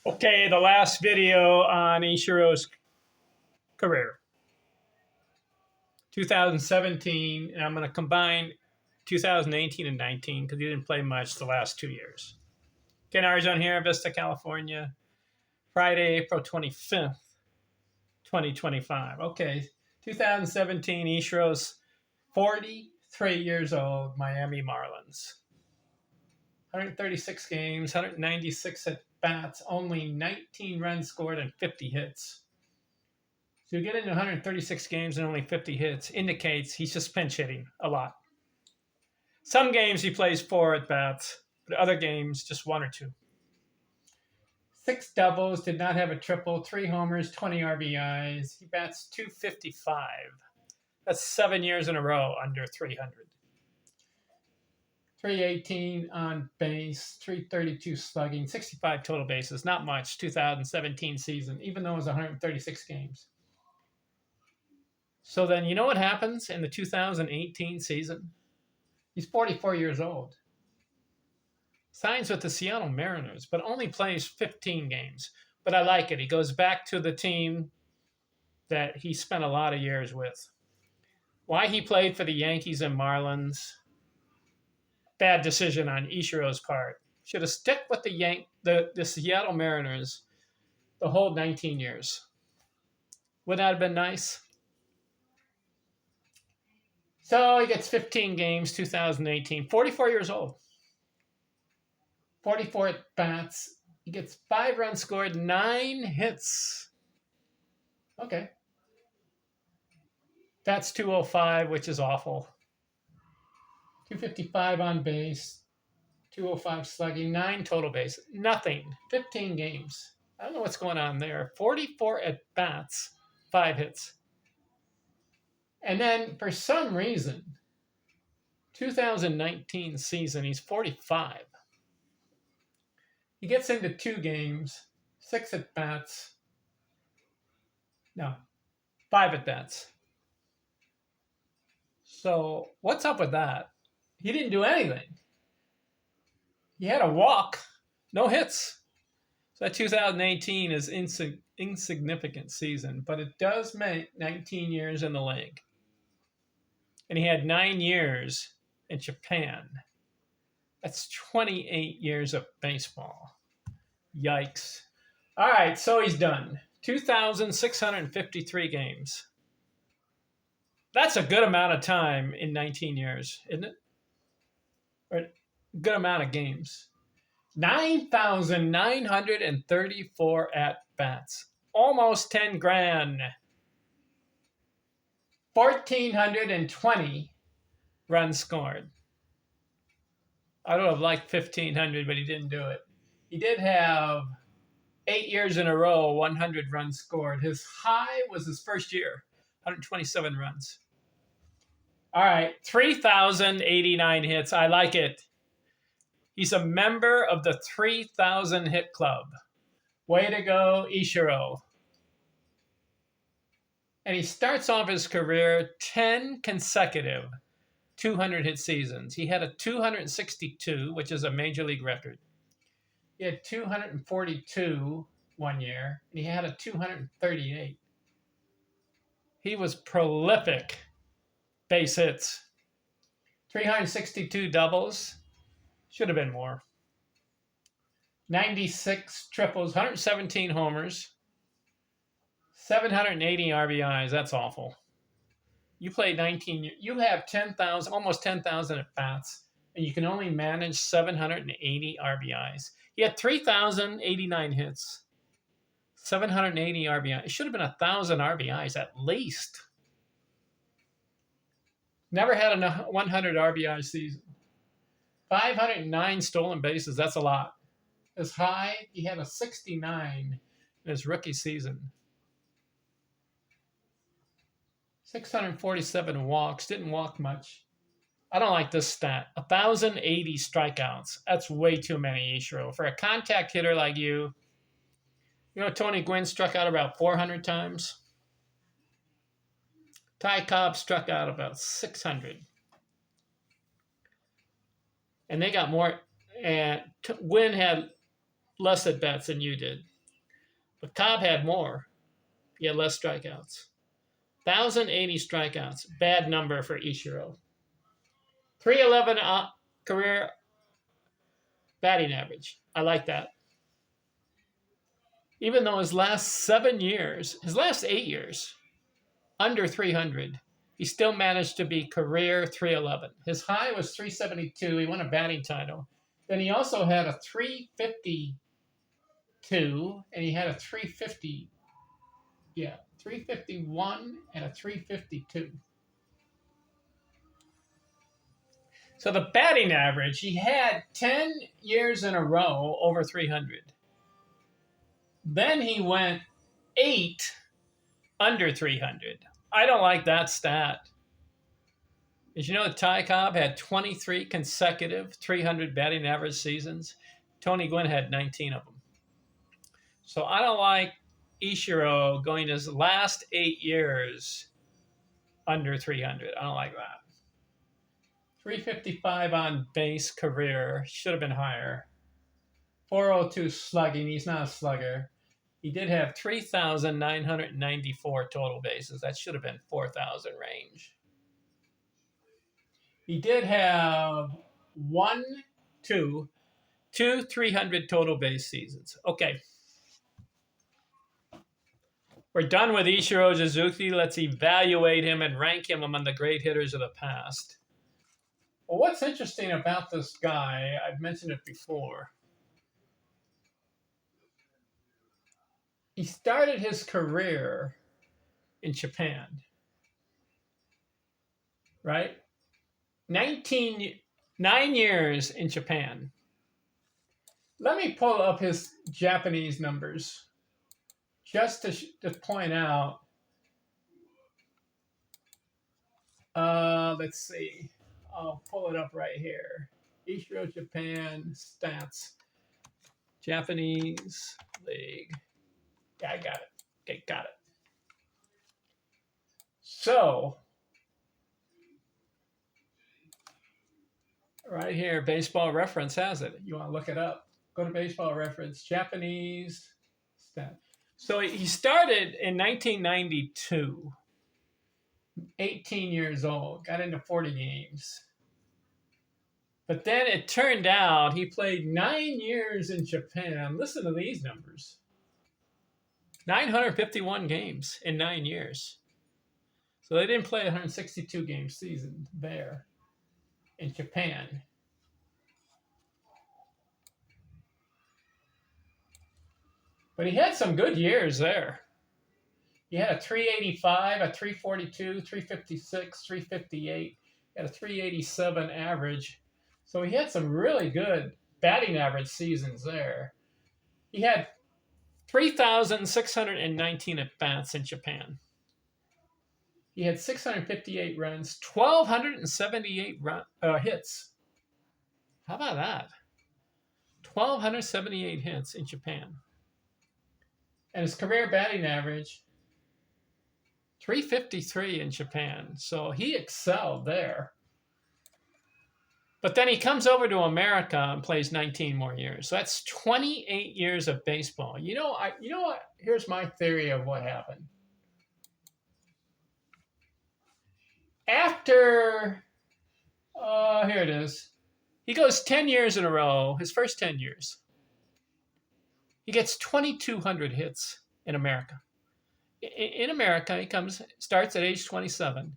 Okay, the last video on Ichiro's career, 2017, and I'm going to combine 2018 and 19 because he didn't play much the last 2 years. Ken Arizona here, Vista, California, Friday, April 25th, 2025. Okay, 2017, Ichiro's 43 years old, Miami Marlins. 136 games, 196 at bats, only 19 runs scored and 50 hits. So you get into 136 games and only 50 hits, indicates he's just pinch hitting a lot. Some games he plays 4 at bats, but other games just 1 or 2. 6 doubles, did not have a triple, 3 homers, 20 RBIs. He bats .255. That's 7 years in a row under 300. 318 on base, 332 slugging, 65 total bases. Not much, 2017 season, even though it was 136 games. So then you know what happens in the 2018 season? He's 44 years old. Signs with the Seattle Mariners, but only plays 15 games. But I like it. He goes back to the team that he spent a lot of years with. Why he played for the Yankees and Marlins, bad decision on Ichiro's part. Should have stuck with the Seattle Mariners the whole 19 years. Would that have been nice? So he gets 15 games, 2018, 44 years old. 44 at bats. He gets 5 runs scored, 9 hits. Okay. That's 205, which is awful. 255 on base, 205 slugging, 9 total bases. Nothing. 15 games. I don't know what's going on there. 44 at bats, 5 hits. And then for some reason, 2019 season, he's 45. He gets into 2 games, 6 at bats. No, 5 at bats. So what's up with that? He didn't do anything. He had a walk, no hits. So that 2018 is insignificant season, but it does make 19 years in the league. And he had 9 years in Japan. That's 28 years of baseball. Yikes. All right, so he's done. 2,653 games. That's a good amount of time in 19 years, isn't it? Or a good amount of games. 9,934 at-bats. Almost 10 grand. 1,420 runs scored. I would have liked 1,500, but he didn't do it. He did have 8 years in a row, 100 runs scored. His high was his first year, 127 runs. All right, 3,089 hits. I like it. He's a member of the 3,000 hit club. Way to go, Ichiro. And he starts off his career 10 consecutive 200 hit seasons. He had a 262, which is a major league record. He had 242 one year, and he had a 238. He was prolific. Base hits. 362 doubles. Should have been more. 96 triples, 117 homers, 780 RBIs. That's awful. You play 19, you have 10,000, almost 10,000 at bats, and you can only manage 780 RBIs. He had 3,089 hits, 780 RBIs. It should have been 1,000 RBIs at least. Never had a 100 RBI season. 509 stolen bases. That's a lot. His high, he had a 69 in his rookie season. 647 walks. Didn't walk much. I don't like this stat. 1,080 strikeouts. That's way too many, Ichiro. For a contact hitter like you, Tony Gwynn struck out about 400 times. Ty Cobb struck out about 600. And they got more. And Gwynn had less at bats than you did. But Cobb had more. He had less strikeouts. 1,080 strikeouts. Bad number for Ichiro. 311 career batting average. I like that. Even though his last 8 years, under 300, he still managed to be career 311. His high was 372. He won a batting title. Then he also had a 352, and he had a 350. Yeah, 351 and a 352. So the batting average, he had 10 years in a row over 300. Then he went 8 under 300. I don't like that stat. Did you know that Ty Cobb had 23 consecutive 300 batting average seasons? Tony Gwynn had 19 of them. So I don't like Ichiro going his last 8 years under 300. I don't like that. 355 on base career. Should have been higher. 402 slugging. He's not a slugger. He did have 3,994 total bases. That should have been 4,000 range. He did have two 300 total base seasons. Okay. We're done with Ichiro Suzuki. Let's evaluate him and rank him among the great hitters of the past. Well, what's interesting about this guy, I've mentioned it before. He started his career in Japan, right? 9 years in Japan. Let me pull up his Japanese numbers just to point out. Let's see. I'll pull it up right here. Ichiro Japan stats. Japanese League. Yeah, I got it. Okay, got it. So, right here, Baseball Reference has it. You want to look it up? Go to Baseball Reference, Japanese stat. So he started in 1992, 18 years old, got into 40 games. But then it turned out he played 9 years in Japan. Listen to these numbers. 951 games in 9 years. So they didn't play a 162 game season there in Japan. But he had some good years there. He had a 385, a 342, 356, 358. He had a 387 average. So he had some really good batting average seasons there. He had 3,619 at-bats in Japan. He had 658 runs, 1,278 hits. How about that? 1,278 hits in Japan. And his career batting average, 353 in Japan. So he excelled there. But then he comes over to America and plays 19 more years. So that's 28 years of baseball. You know what? Here's my theory of what happened. After, here it is. He goes 10 years in a row, his first 10 years. He gets 2,200 hits in America. In America, he starts at age 27.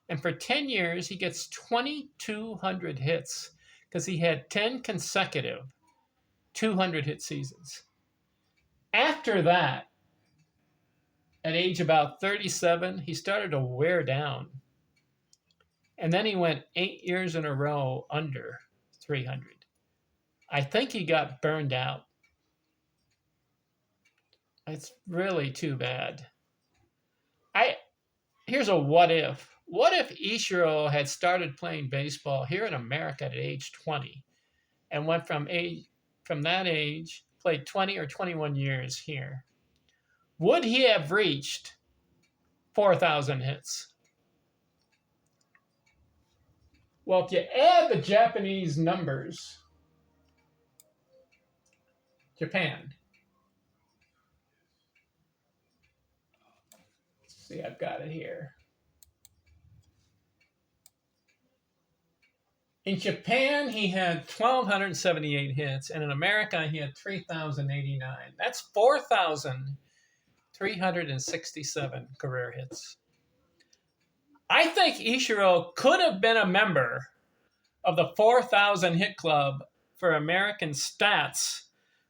And for 10 years, he gets 2,200 hits because he had 10 consecutive 200-hit seasons. After that, at age about 37, he started to wear down. And then he went 8 years in a row under 300. I think he got burned out. It's really too bad. Here's a what if. What if Ichiro had started playing baseball here in America at age 20 and went from that age, played 20 or 21 years here? Would he have reached 4,000 hits? Well, if you add the Japanese numbers, Japan, See, I've got it here. In Japan, he had 1,278 hits, and in America, he had 3,089. That's 4,367 career hits. I think Ichiro could have been a member of the 4,000 hit club for American stats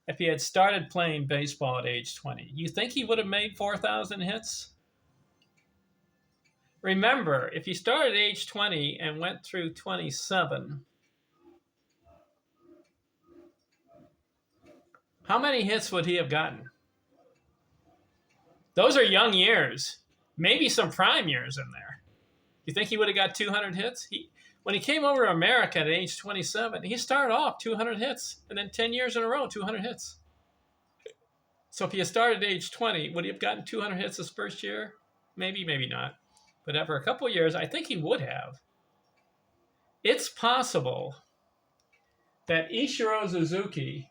if he had started playing baseball at age 20. You think he would have made 4,000 hits? Remember, if he started at age 20 and went through 27, how many hits would he have gotten? Those are young years. Maybe some prime years in there. You think he would have got 200 hits? When he came over to America at age 27, he started off 200 hits, and then 10 years in a row, 200 hits. So if he had started at age 20, would he have gotten 200 hits his first year? Maybe, maybe not. But after a couple of years, I think he would have. It's possible that Ichiro Suzuki,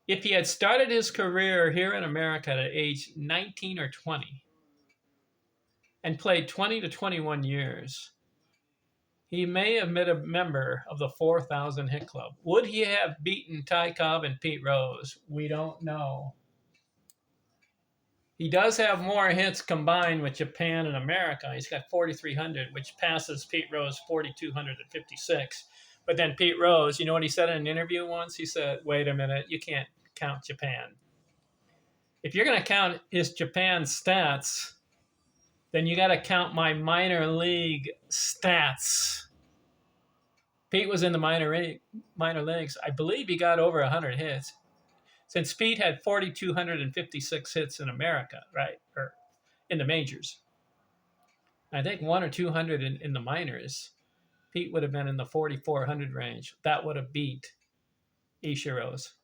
if he had started his career here in America at age 19 or 20 and played 20 to 21 years, he may have been a member of the 4,000 hit club. Would he have beaten Ty Cobb and Pete Rose? We don't know. He does have more hits combined with Japan and America. He's got 4,300, which passes Pete Rose 4,256. But then Pete Rose, you know what he said in an interview once? He said, wait a minute, you can't count Japan. If you're going to count his Japan stats, then you got to count my minor league stats. Pete was in the minor leagues. I believe he got over 100 hits. Since Pete had 4,256 hits in America, right, or in the majors. I think 100 or 200 in the minors. Pete would have been in the 4,400 range. That would have beat Ichiro's.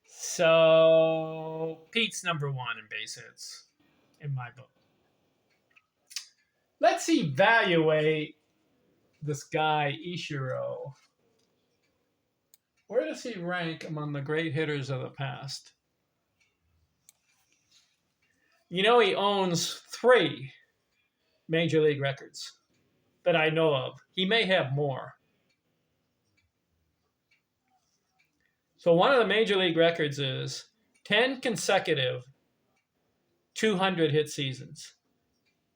So Pete's number one in base hits in my book. Let's evaluate this guy, Ichiro. Where does he rank among the great hitters of the past? You know, he owns 3 major league records that I know of. He may have more. So one of the major league records is 10 consecutive 200 hit seasons.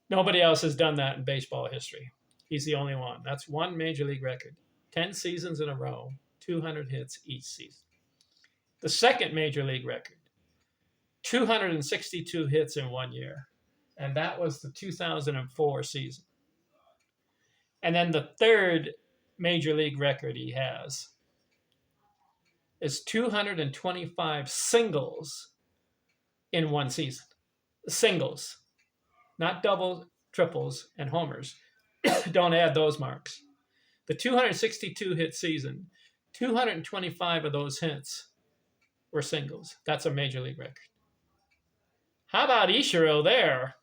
Nobody else has done that in baseball history. He's the only one. That's one major league record. 10 seasons in a row, 200 hits each season. The second major league record, 262 hits in 1 year. And that was the 2004 season. And then the third major league record he has is 225 singles in one season. Singles, not doubles, triples, and homers. Don't add those marks. The 262 hit season, 225 of those hits were singles. That's a major league record. How about Ichiro there?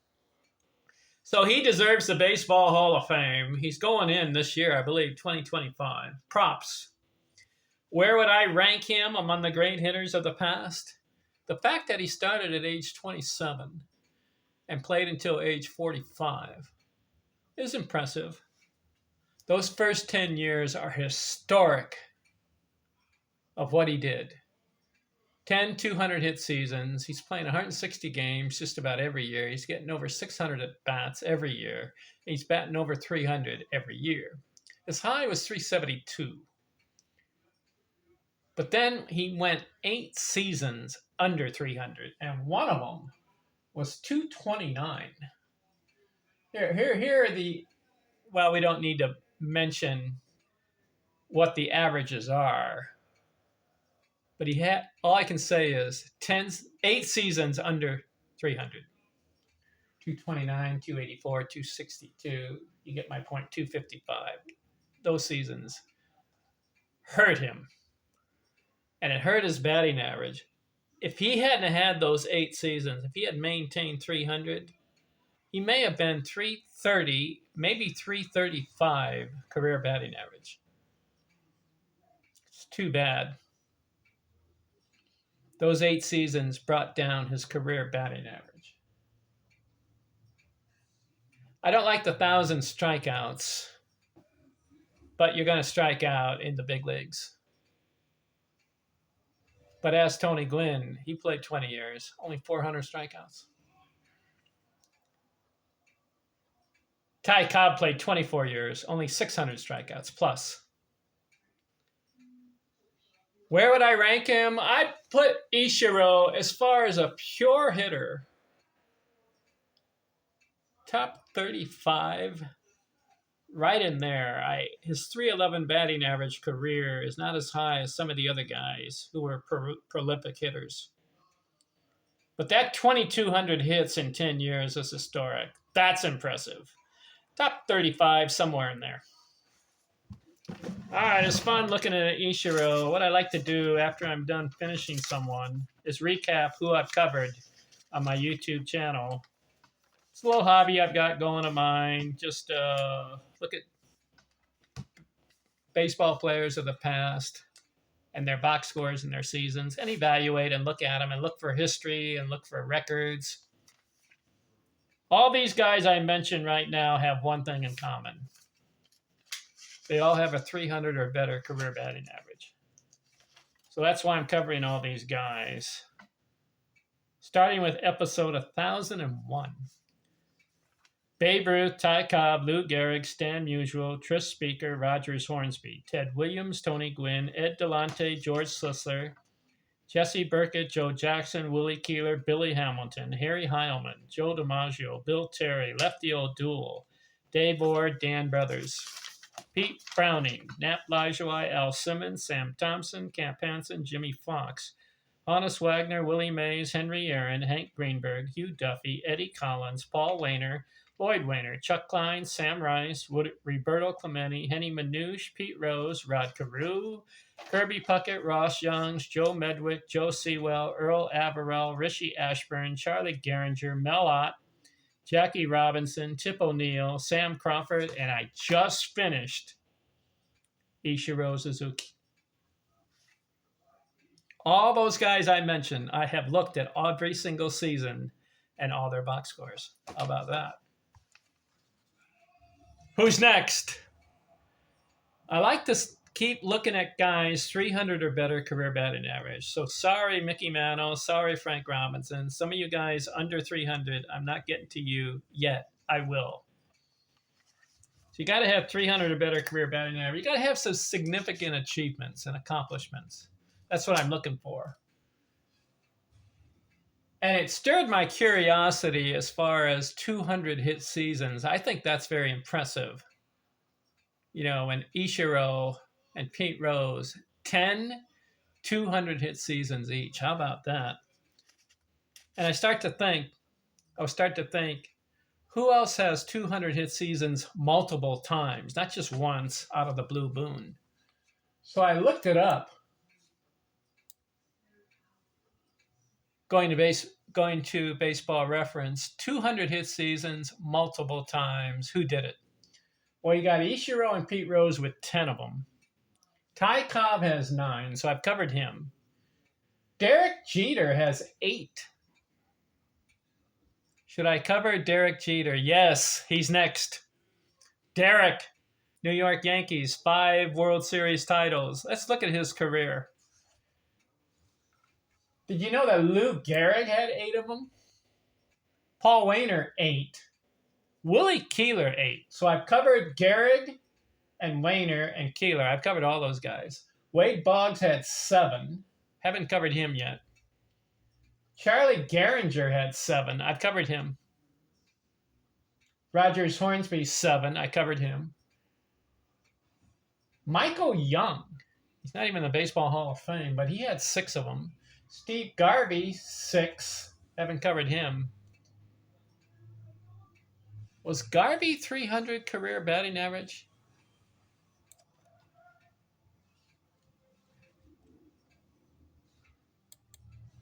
So he deserves the Baseball Hall of Fame. He's going in this year, I believe, 2025. Props. Where would I rank him among the great hitters of the past? The fact that he started at age 27 and played until age 45 is impressive. Those first 10 years are historic of what he did. 10 200 hit seasons. He's playing 160 games just about every year. He's getting over 600 at bats every year. He's batting over 300 every year. His high was 372. But then he went 8 seasons under 300, and one of them was 229. Here are the, well, we don't need to mention what the averages are. But he had, all I can say is 8 seasons under 300. 229, 284, 262. You get my point, 255. Those seasons hurt him. And it hurt his batting average. If he hadn't had those 8 seasons, if he had maintained 300, he may have been 330, maybe 335 career batting average. It's too bad. Those 8 seasons brought down his career batting average. I don't like the 1,000 strikeouts, but you're going to strike out in the big leagues. But as Tony Gwynn, he played 20 years, only 400 strikeouts. Ty Cobb played 24 years, only 600 strikeouts plus. Where would I rank him? I'd put Ichiro as far as a pure hitter. Top 35, right in there. His 311 batting average career is not as high as some of the other guys who were prolific hitters. But that 2,200 hits in 10 years is historic. That's impressive. Top 35, somewhere in there. All right, it's fun looking at Ichiro. What I like to do after I'm done finishing someone is recap who I've covered on my YouTube channel. It's a little hobby I've got going of mine. Just look at baseball players of the past and their box scores and their seasons and evaluate and look at them and look for history and look for records. All these guys I mentioned right now have one thing in common. They all have a 300 or better career batting average. So that's why I'm covering all these guys. Starting with episode 1001. Babe Ruth, Ty Cobb, Lou Gehrig, Stan Musial, Tris Speaker, Rogers Hornsby, Ted Williams, Tony Gwynn, Ed Delonte, George Sisler, Jesse Burkett, Joe Jackson, Willie Keeler, Billy Hamilton, Harry Heilman, Joe DiMaggio, Bill Terry, Lefty O'Doul, Dave Orr, Dan Brothers, Pete Browning, Nat Lajoie, Al Simmons, Sam Thompson, Camp Hansen, Jimmy Fox, Honus Wagner, Willie Mays, Henry Aaron, Hank Greenberg, Hugh Duffy, Eddie Collins, Paul Wainer, Lloyd Wainer, Chuck Klein, Sam Rice, Roberto Clemente, Henny Manouche, Pete Rose, Rod Carew, Kirby Puckett, Ross Youngs, Joe Medwick, Joe Sewell, Earl Averill, Rishi Ashburn, Charlie Gehringer, Mel Ott, Jackie Robinson, Tip O'Neill, Sam Crawford, and I just finished Ichiro Suzuki. All those guys I mentioned, I have looked at every single season and all their box scores. How about that? Who's next? I like to keep looking at guys 300 or better career batting average. So sorry, Mickey Mantle. Sorry, Frank Robinson. Some of you guys under 300, I'm not getting to you yet. I will. So you got to have 300 or better career batting average. You got to have some significant achievements and accomplishments. That's what I'm looking for. And it stirred my curiosity as far as 200 hit seasons. I think that's very impressive. You know, when Ichiro and Pete Rose, 10 200 hit seasons each. How about that? And I start to think, who else has 200 hit seasons multiple times, not just once out of the blue moon? So I looked it up. Going to Baseball Reference, 200 hit seasons multiple times. Who did it? Well, you got Ichiro and Pete Rose with 10 of them. Ty Cobb has 9, so I've covered him. Derek Jeter has 8. Should I cover Derek Jeter? Yes, he's next. Derek, New York Yankees, 5 World Series titles. Let's look at his career. Did you know that Lou Gehrig had 8 of them? Paul Wainer, 8. Willie Keeler, 8. So I've covered Gehrig and Wainer and Keeler. I've covered all those guys. Wade Boggs had 7. Haven't covered him yet. Charlie Gehringer had 7. I've covered him. Rogers Hornsby, 7. I covered him. Michael Young. He's not even in the Baseball Hall of Fame, but he had 6 of them. Steve Garvey, 6. Haven't covered him. Was Garvey 300 career batting average?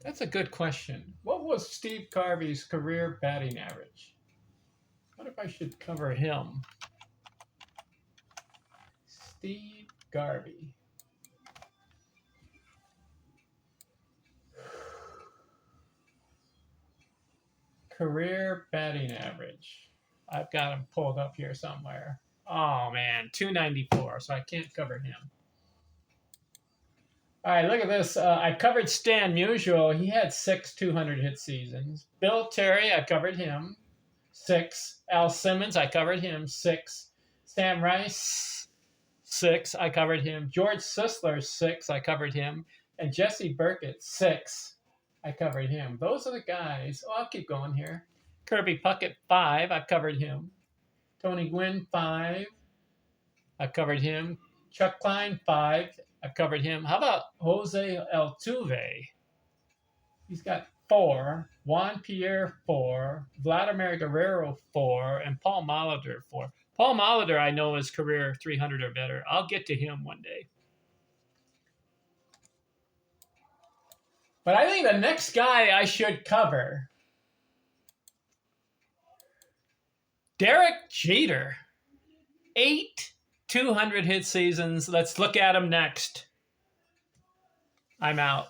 That's a good question. What was Steve Garvey's career batting average? What if I should cover him? Steve Garvey. career batting average. I've got him pulled up here somewhere. Oh man, 294. So I can't cover him. All right, look at this. I covered Stan Musial. He had 6 200 hit seasons. Bill Terry, I covered him. 6. Al Simmons, I covered him. 6. Sam Rice, 6. I covered him. George Sisler, 6. I covered him. And Jesse Burkett, 6. I covered him. Those are the guys. Oh, I'll keep going here. Kirby Puckett, 5. I've covered him. Tony Gwynn, 5. I've covered him. Chuck Klein, 5. I've covered him. How about Jose Altuve? He's got 4. Juan Pierre, 4. Vladimir Guerrero, 4. And Paul Molitor, 4. Paul Molitor, I know, is career 300 or better. I'll get to him one day. But I think the next guy I should cover, Derek Jeter. 8 200 hit seasons. Let's look at him next. I'm out.